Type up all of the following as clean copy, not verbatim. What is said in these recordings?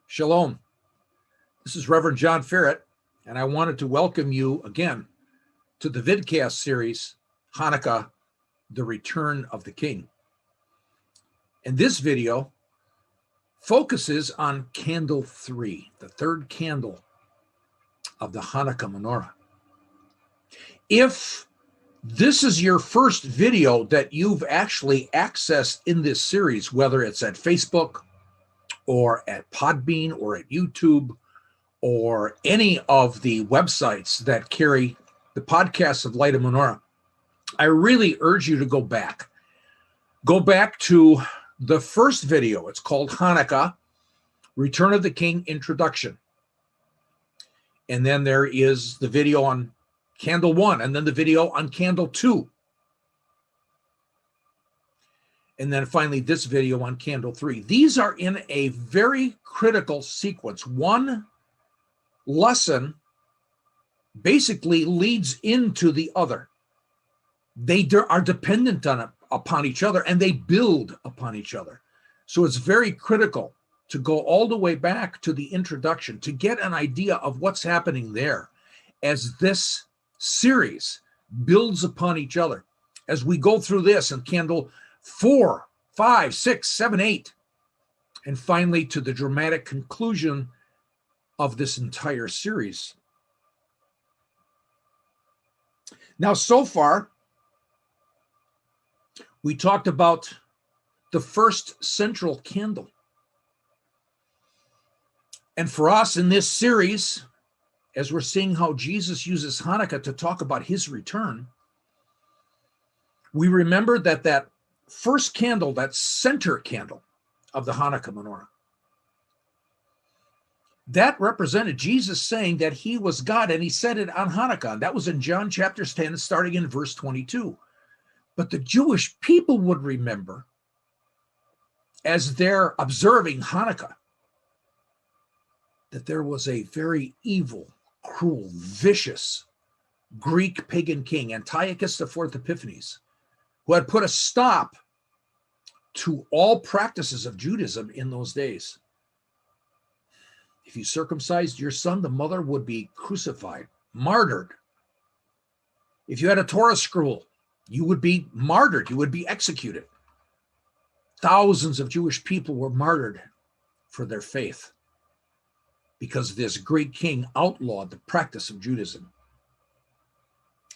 Shalom. This is Reverend John Ferret, and I wanted to welcome you again to the vidcast series, Hanukkah, the Return of the King. And this video focuses on candle 3, the third candle of the Hanukkah menorah. If this is your first video that you've actually accessed in this series, whether it's at Facebook or at Podbean or at YouTube or any of the websites that carry the podcasts of Light of Menorah, I really urge you to go back. Go back to the first video. It's called Hanukkah, Return of the King Introduction. And then there is the video on Candle 1, and then the video on Candle 2. And then finally this video on Candle 3. These are in a very critical sequence. One lesson basically leads into the other. They are dependent upon each other, and they build upon each other. So it's very critical to go all the way back to the introduction to get an idea of what's happening there as this series builds upon each other. As we go through this in Candle 4, 5, 6, 7, 8, and finally to the dramatic conclusion of this entire series. Now, so far, we talked about the first central candle. And for us in this series, as we're seeing how Jesus uses Hanukkah to talk about his return, we remember that first candle, that center candle of the Hanukkah menorah, that represented Jesus saying that he was God, and he said it on Hanukkah. And that was in John chapter 10, starting in verse 22. But the Jewish people would remember, as they're observing Hanukkah, that there was a very evil, cruel, vicious Greek pagan king, Antiochus IV Epiphanes, who had put a stop to all practices of Judaism in those days. If you circumcised your son, the mother would be crucified, martyred. If you had a Torah scroll, you would be martyred, you would be executed. Thousands of Jewish people were martyred for their faith because this Greek king outlawed the practice of Judaism.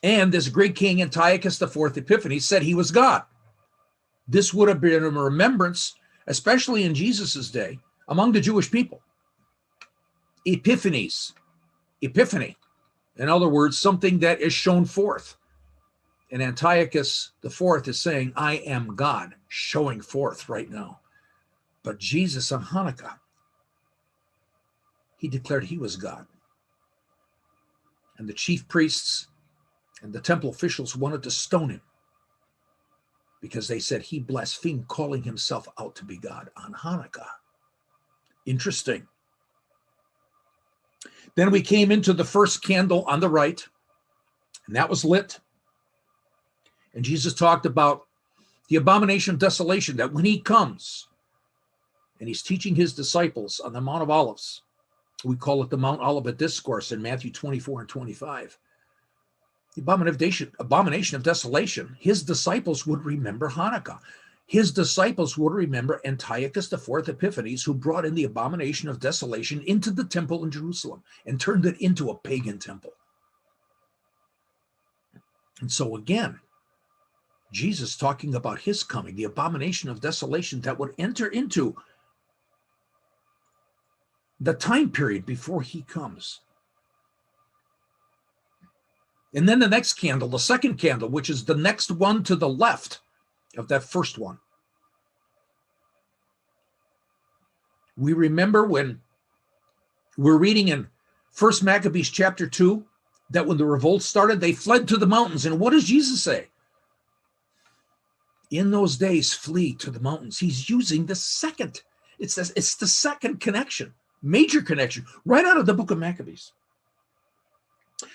And this Greek king, Antiochus IV Epiphanes, said he was God. This would have been a remembrance, especially in Jesus' day, among the Jewish people. Epiphany. In other words, something that is shown forth. And Antiochus IV is saying, I am God, showing forth right now. But Jesus on Hanukkah, he declared he was God. And the chief priests and the temple officials wanted to stone him because they said he blasphemed, calling himself out to be God on Hanukkah. Interesting. Then we came into the first candle on the right, and that was lit. And Jesus talked about the abomination of desolation, that when he comes and he's teaching his disciples on the Mount of Olives, we call it the Mount Olivet Discourse in Matthew 24 and 25. The abomination of desolation, his disciples would remember Hanukkah. His disciples would remember Antiochus IV Epiphanes, who brought in the abomination of desolation into the temple in Jerusalem and turned it into a pagan temple. And so again, Jesus talking about his coming, the abomination of desolation that would enter into the time period before he comes. And then the next candle, the second candle, which is the next one to the left of that first one. We remember when we're reading in 1 Maccabees chapter 2, that when the revolt started, they fled to the mountains. And what does Jesus say? In those days, flee to the mountains. He's using the second. It's the second connection, major connection, right out of the book of Maccabees.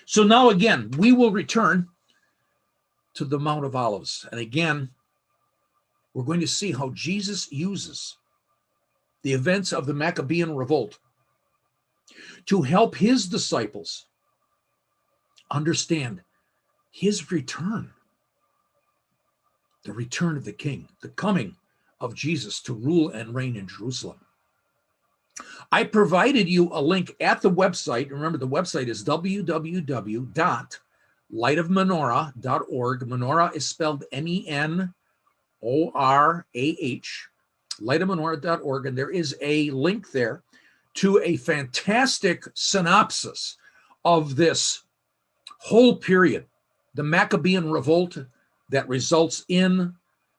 So now again, we will return to the Mount of Olives. And again, we're going to see how Jesus uses the events of the Maccabean revolt to help his disciples understand his return, the return of the King, the coming of Jesus to rule and reign in Jerusalem. I provided you a link at the website. Remember, the website is www.lightofmenorah.org. Menorah is spelled Menorah, lightofmenorah.org, and there is a link there to a fantastic synopsis of this whole period, the Maccabean revolt that results in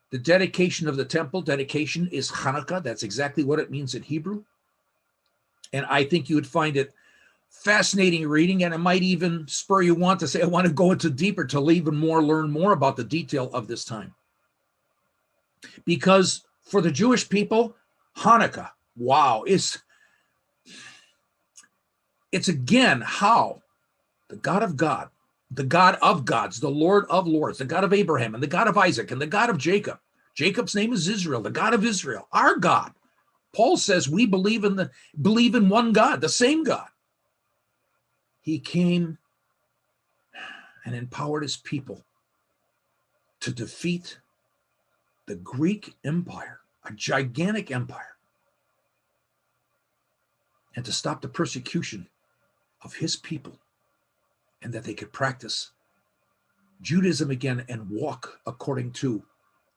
the dedication of the temple. Dedication is Chanukah. That's exactly what it means in Hebrew. And I think you would find it fascinating reading, and it might even spur you on to say, I want to go into deeper to even more, learn more about the detail of this time. Because for the Jewish people, Hanukkah, wow, it's again how the God of God, the God of gods, the Lord of lords, the God of Abraham and the God of Isaac and the God of Jacob. Jacob's name is Israel, the God of Israel, our God. Paul says we believe in one God, the same God. He came and empowered his people to defeat the Greek Empire, a gigantic empire, and to stop the persecution of his people, and that they could practice Judaism again and walk according to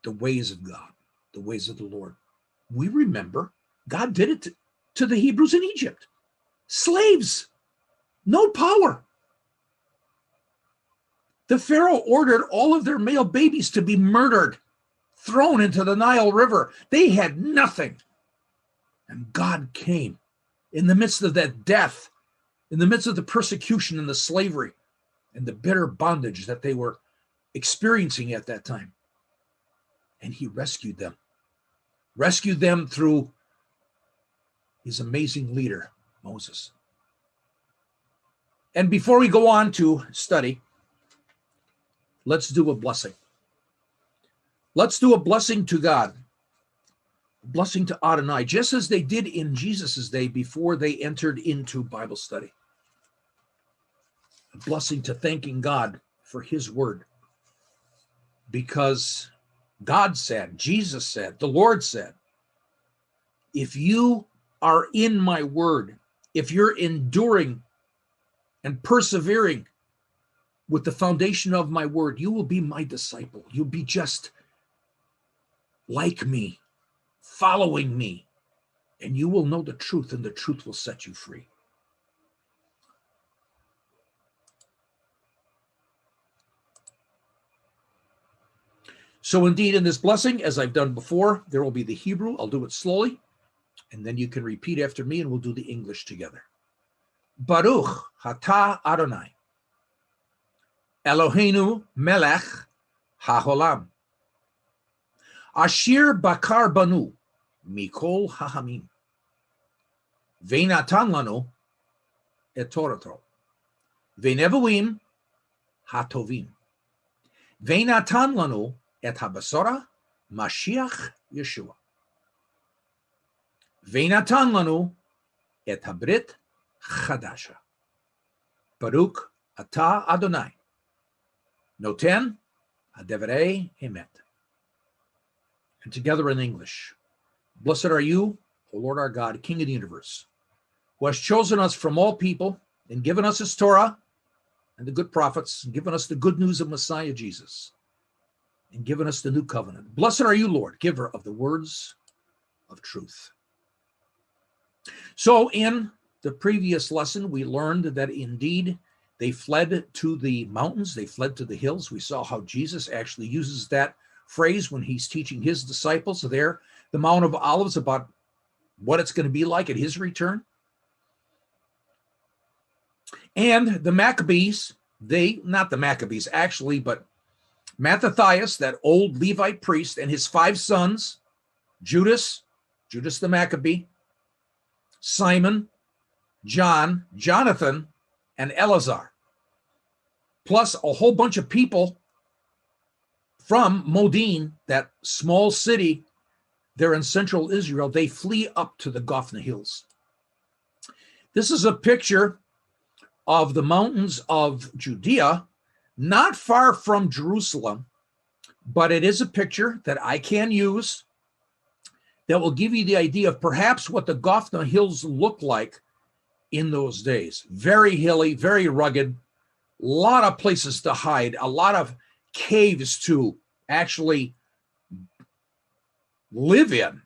the ways of God, the ways of the Lord. We remember God did it to the Hebrews in Egypt. Slaves, no power. The Pharaoh ordered all of their male babies to be murdered, thrown into the Nile River. They had nothing. And God came in the midst of that death, in the midst of the persecution and the slavery and the bitter bondage that they were experiencing at that time. And he rescued them through his amazing leader, Moses. And before we go on to study, let's do a blessing. Let's do a blessing to God, a blessing to Adonai, just as they did in Jesus' day before they entered into Bible study. A blessing to thanking God for his word, because God said, Jesus said, the Lord said, if you are in my word, if you're enduring and persevering with the foundation of my word, you will be my disciple. You'll be just like me, following me, and you will know the truth, and the truth will set you free. So indeed, in this blessing, as I've done before, there will be the Hebrew. I'll do it slowly, and then you can repeat after me, and we'll do the English together. Baruch atah Adonai, Eloheinu melech haolam, asher bakar banu mikol ha'amim, ve'natan lanu et Torato, ve'nevuim hatovim, ve'natan lanu et habasora Mashiach Yeshua, ve'natan lanu et habrit chadasha. Baruch atah Adonai, noten hadevrei emet. And together in English, blessed are you, O Lord our God, King of the universe, who has chosen us from all people and given us his Torah and the good prophets, and given us the good news of Messiah Jesus, and given us the new covenant. Blessed are you, Lord, giver of the words of truth. So in the previous lesson, we learned that indeed they fled to the mountains, they fled to the hills. We saw how Jesus actually uses that phrase when he's teaching his disciples there, the Mount of Olives, about what it's going to be like at his return. And the Maccabees, not the Maccabees actually, but Mattathias, that old Levite priest, and his 5 sons, Judas the Maccabee, Simon, John, Jonathan, and Eleazar, plus a whole bunch of people from Modin, that small city there in central Israel. They flee up to the Gothna Hills. This is a picture of the mountains of Judea, not far from Jerusalem, but it is a picture that I can use that will give you the idea of perhaps what the Gothna Hills looked like in those days. Very hilly, very rugged, a lot of places to hide, a lot of caves to actually live in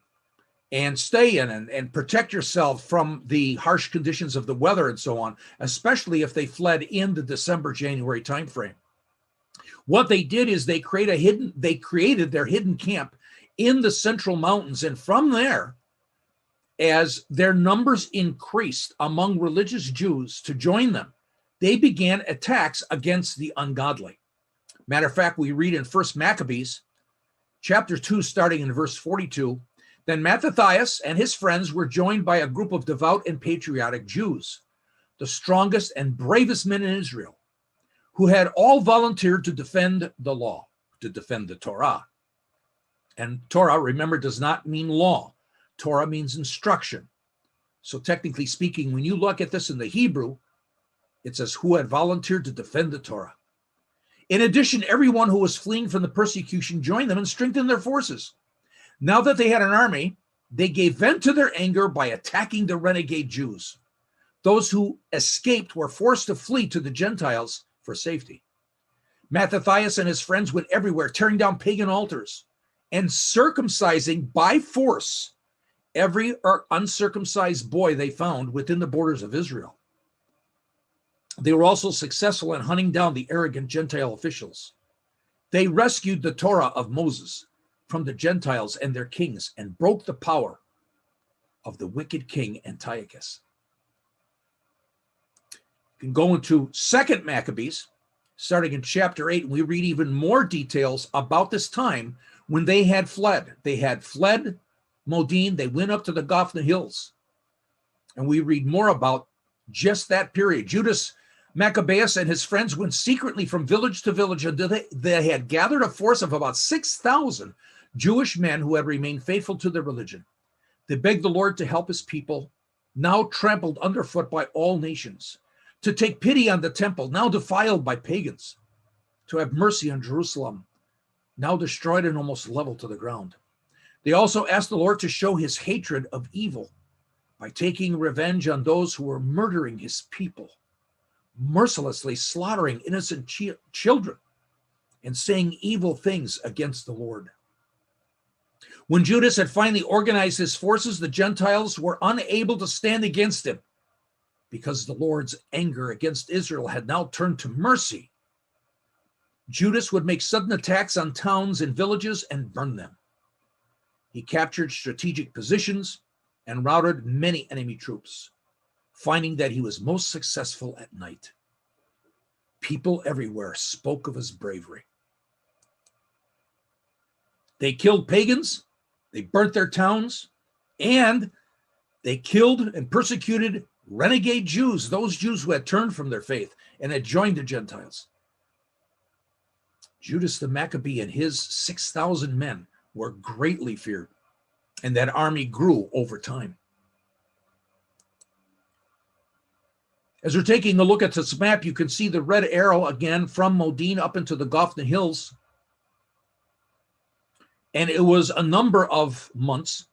and stay in and protect yourself from the harsh conditions of the weather and so on, especially if they fled in the December, January timeframe. What they did is they created their hidden camp in the central mountains, and from there, as their numbers increased among religious Jews to join them, they began attacks against the ungodly. Matter of fact, we read in 1 Maccabees, chapter 2, starting in verse 42, then Mattathias and his friends were joined by a group of devout and patriotic Jews, the strongest and bravest men in Israel, who had all volunteered to defend the law, to defend the Torah. And Torah, remember, does not mean law. Torah means instruction. So technically speaking, when you look at this in the Hebrew, it says who had volunteered to defend the Torah. In addition, everyone who was fleeing from the persecution joined them and strengthened their forces. Now that they had an army, they gave vent to their anger by attacking the renegade Jews. Those who escaped were forced to flee to the Gentiles for safety. Mattathias and his friends went everywhere, tearing down pagan altars and circumcising by force every uncircumcised boy they found within the borders of Israel. They were also successful in hunting down the arrogant Gentile officials. They rescued the Torah of Moses from the Gentiles and their kings and broke the power of the wicked king Antiochus. You can go into 2 Maccabees, starting in chapter 8, and we read even more details about this time when they had fled. They had fled Modin, they went up to the Gothna Hills, and we read more about just that period. Judas Maccabeus and his friends went secretly from village to village until they had gathered a force of about 6,000 Jewish men who had remained faithful to their religion. They begged the Lord to help his people, now trampled underfoot by all nations, to take pity on the temple, now defiled by pagans, to have mercy on Jerusalem, now destroyed and almost leveled to the ground. They also asked the Lord to show his hatred of evil by taking revenge on those who were murdering his people, mercilessly slaughtering innocent children, and saying evil things against the Lord. When Judas had finally organized his forces, the Gentiles were unable to stand against him because the Lord's anger against Israel had now turned to mercy. Judas would make sudden attacks on towns and villages and burn them. He captured strategic positions and routed many enemy troops, finding that he was most successful at night. People everywhere spoke of his bravery. They killed pagans, they burnt their towns, and they killed and persecuted renegade Jews, those Jews who had turned from their faith and had joined the Gentiles. Judas the Maccabee and his 6,000 men were greatly feared, and that army grew over time. As we're taking a look at this map, you can see the red arrow again from Modin up into the Gothna Hills. And it was a number of months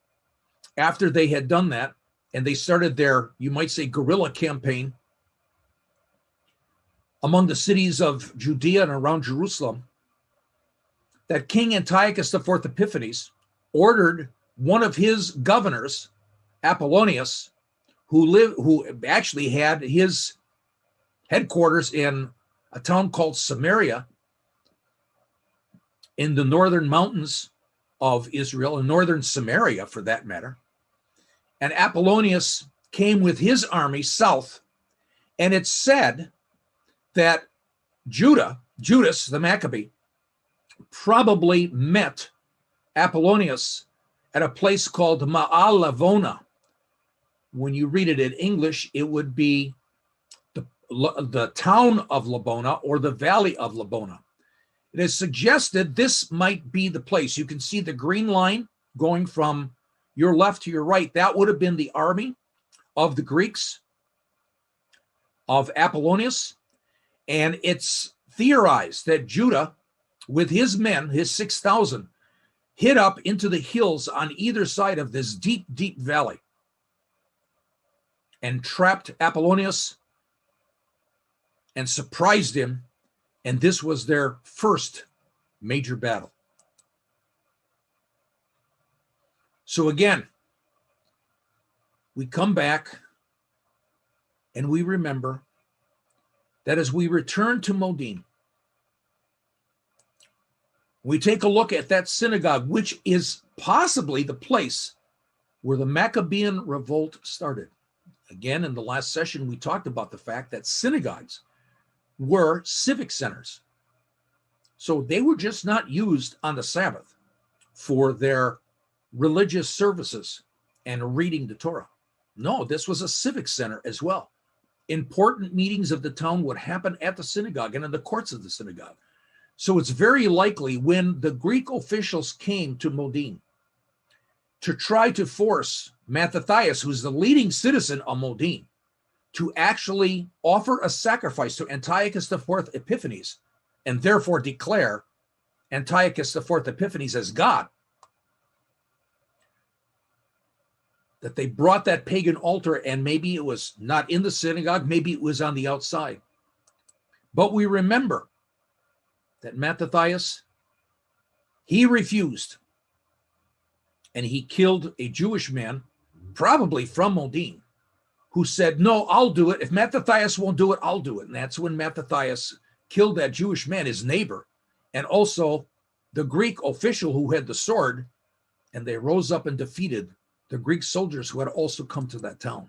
after they had done that, and they started their, you might say, guerrilla campaign among the cities of Judea and around Jerusalem, that King Antiochus IV Epiphanes ordered one of his governors, Apollonius, who actually had his headquarters in a town called Samaria in the northern mountains of Israel, in northern Samaria for that matter. And Apollonius came with his army south, and it's said that Judas the Maccabee, probably met Apollonius at a place called Ma'al Lavona. When you read it in English, it would be the town of Labona or the valley of Labona. It is suggested this might be the place. You can see the green line going from your left to your right. That would have been the army of the Greeks of Apollonius, and it's theorized that Judah, with his men, his 6,000, hid up into the hills on either side of this deep, deep valley and trapped Apollonius and surprised him, and this was their first major battle. So again, we come back and we remember that as we return to Modin, we take a look at that synagogue, which is possibly the place where the Maccabean revolt started. Again, in the last session, we talked about the fact that synagogues were civic centers. So they were just not used on the Sabbath for their religious services and reading the Torah. No, this was a civic center as well. Important meetings of the town would happen at the synagogue and in the courts of the synagogue. So it's very likely when the Greek officials came to Modin to try to force Mattathias, who's the leading citizen of Modin, to actually offer a sacrifice to Antiochus IV Epiphanes and therefore declare Antiochus IV Epiphanes as God, that they brought that pagan altar, and maybe it was not in the synagogue, maybe it was on the outside. But we remember that Mattathias, he refused, and he killed a Jewish man, probably from Modin, who said, no, I'll do it. If Mattathias won't do it, I'll do it. And that's when Mattathias killed that Jewish man, his neighbor, and also the Greek official who had the sword, and they rose up and defeated the Greek soldiers who had also come to that town.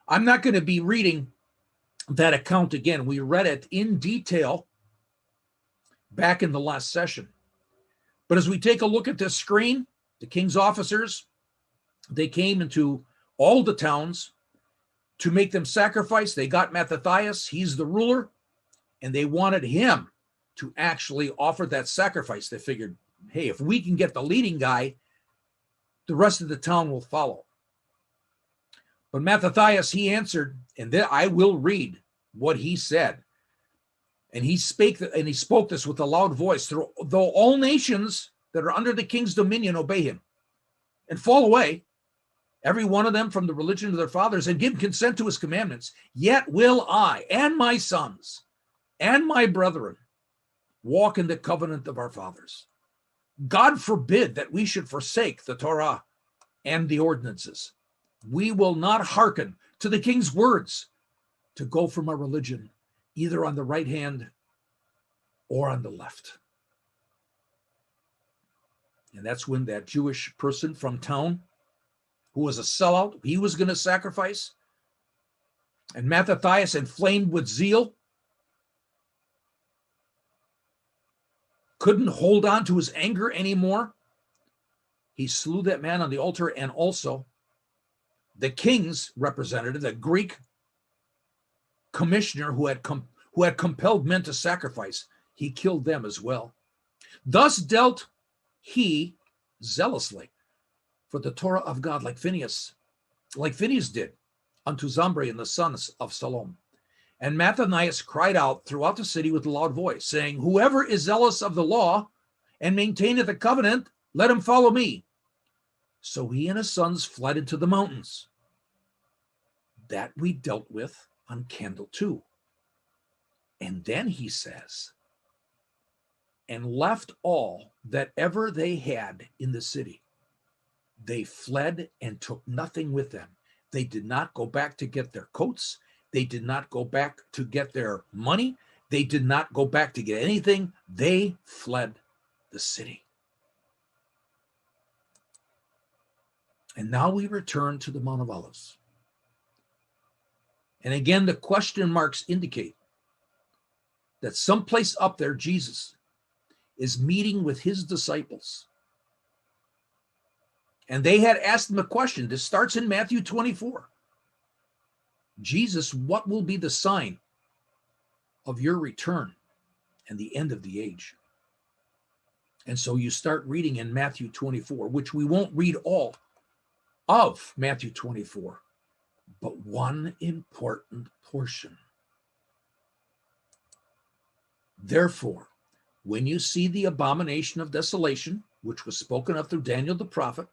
I'm not going to be reading that account again. We read it in detail back in the last session. But as we take a look at this screen, the king's officers, they came into all the towns to make them sacrifice. They got Mattathias, he's the ruler, and they wanted him to actually offer that sacrifice. They figured, hey, if we can get the leading guy, the rest of the town will follow. But Mattathias, he answered, and then I will read what he said. And he spoke this with a loud voice, though all nations that are under the king's dominion obey him and fall away, every one of them from the religion of their fathers, and give consent to his commandments, yet will I and my sons and my brethren walk in the covenant of our fathers. God forbid that we should forsake the Torah and the ordinances. We will not hearken to the king's words to go from our religion, either on the right hand or on the left. And that's when that Jewish person from town, who was a sellout, he was going to sacrifice. And Mattathias, inflamed with zeal, couldn't hold on to his anger anymore. He slew that man on the altar, and also the king's representative, the Greek commissioner who had compelled men to sacrifice, he killed them as well. Thus dealt he zealously for the Torah of God, like Phinehas did unto Zambri and the sons of Salom. And Mattathias cried out throughout the city with a loud voice, saying, whoever is zealous of the law and maintaineth the covenant, let him follow me. So he and his sons fled into the mountains. That we dealt with on Candle 2. And then he says, and left all that ever they had in the city. They fled and took nothing with them. They did not go back to get their coats. They did not go back to get their money. They did not go back to get anything. They fled the city. And now we return to the Mount of Olives. And again, the question marks indicate that someplace up there, Jesus is meeting with his disciples. And they had asked him a question. This starts in Matthew 24. Jesus, what will be the sign of your return and the end of the age? And so you start reading in Matthew 24, which we won't read all of Matthew 24, but one important portion. Therefore, when you see the abomination of desolation, which was spoken of through Daniel the prophet,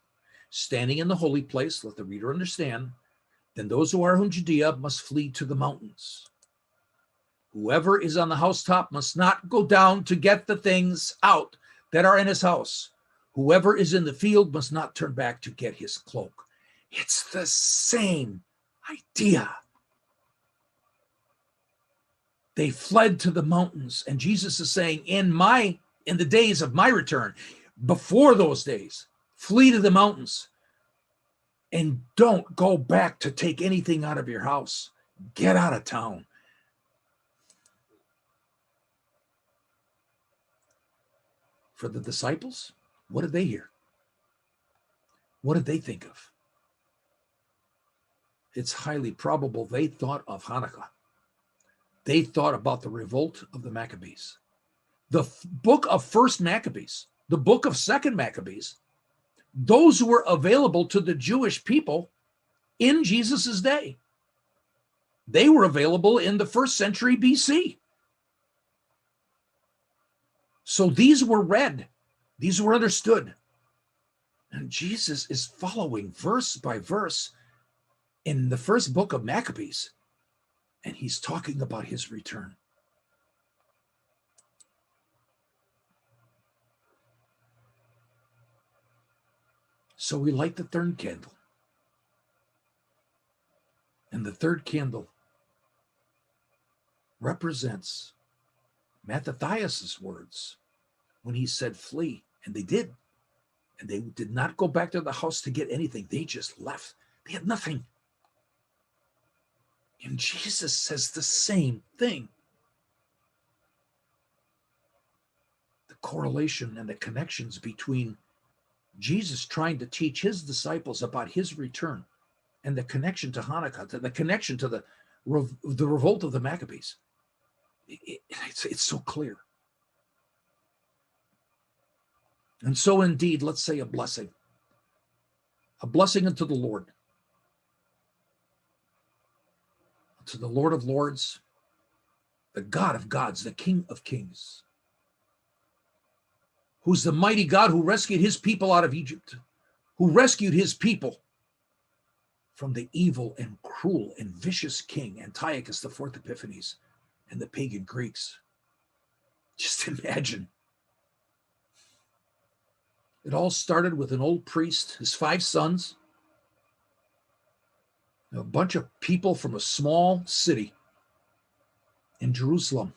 standing in the holy place, let the reader understand, then those who are in Judea must flee to the mountains. Whoever is on the housetop must not go down to get the things out that are in his house. Whoever is in the field must not turn back to get his cloak. It's the same idea. They fled to the mountains, and Jesus is saying, in the days of my return, before those days, flee to the mountains and don't go back to take anything out of your house. Get out of town. For the disciples, what did they hear? What did they think of? It's highly probable they thought of Hanukkah. They thought about the revolt of the Maccabees. The book of First Maccabees, the book of Second Maccabees, those were available to the Jewish people in Jesus's day. They were available in the 1st century BC. So these were read. These were understood. And Jesus is following verse by verse in the first book of Maccabees. And he's talking about his return. So we light the third candle. And the third candle represents Mattathias' words when he said flee. And they did. And they did not go back to the house to get anything. They just left. They had nothing. And Jesus says the same thing. The correlation and the connections between Jesus trying to teach his disciples about his return and the connection to Hanukkah, the connection to the revolt of the Maccabees. It's so clear. And so indeed, let's say a blessing unto the Lord. To the Lord of Lords, the God of gods, the King of kings, who's the mighty God who rescued his people out of Egypt, who rescued his people from the evil and cruel and vicious king Antiochus IV Epiphanes and the pagan Greeks. Just imagine. It all started with an old priest, his 5 sons, a bunch of people from a small city in Jerusalem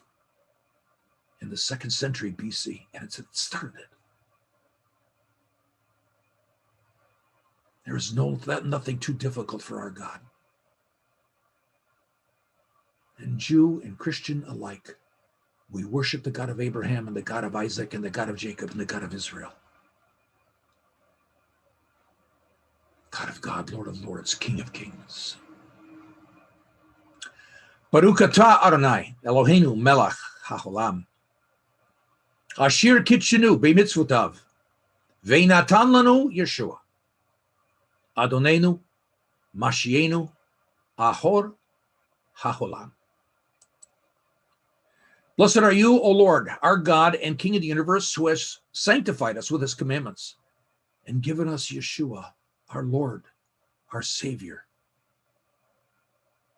in the 2nd century BC, and it started it. There is nothing too difficult for our God. And Jew and Christian alike, we worship the God of Abraham and the God of Isaac and the God of Jacob and the God of Israel. God of God, Lord of Lords, King of Kings. Baruch atah Adonai, Eloheinu melech haolam, asher kitshenu b'mitzvotav, ve'natan lanu Yeshua, Adonenu, Mashienu, Ahor haolam. Blessed are you, O Lord, our God and King of the universe, who has sanctified us with his commandments and given us Yeshua, our Lord, our Savior,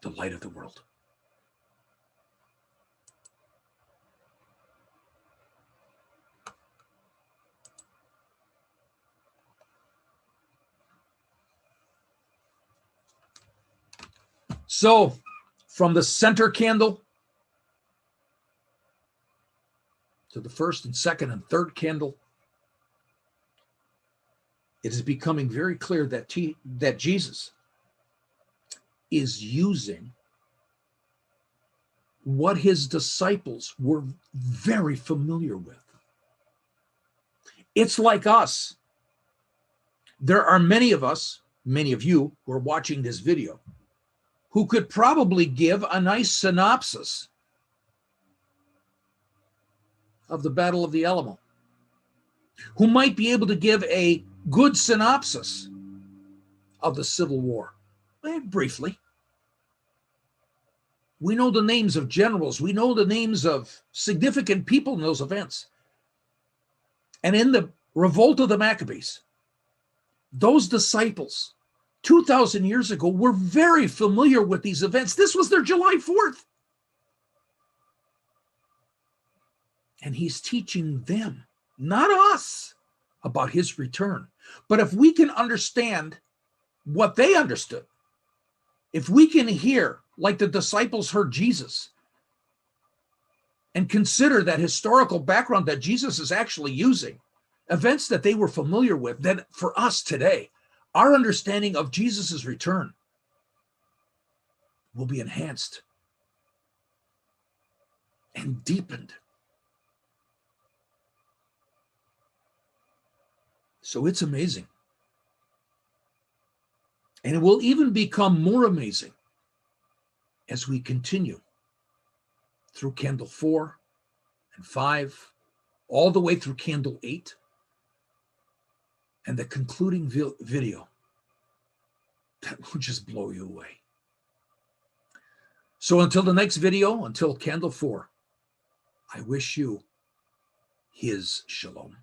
the light of the world. So, from the center candle to the first and second and third candle, it is becoming very clear that Jesus is using what his disciples were very familiar with. It's like us. There are many of us, many of you who are watching this video, who could probably give a nice synopsis of the Battle of the Alamo, who might be able to give a good synopsis of the Civil War, briefly. We know the names of generals. We know the names of significant people in those events. And in the revolt of the Maccabees, those disciples 2,000 years ago were very familiar with these events. This was their July 4th. And he's teaching them, not us, about his return. But if we can understand what they understood, if we can hear, like the disciples heard Jesus, and consider that historical background that Jesus is actually using, events that they were familiar with, then for us today, our understanding of Jesus' return will be enhanced and deepened. So it's amazing. And it will even become more amazing as we continue through candle 4 and 5, all the way through candle 8, and the concluding video that will just blow you away. So until the next video, until candle 4, I wish you his shalom.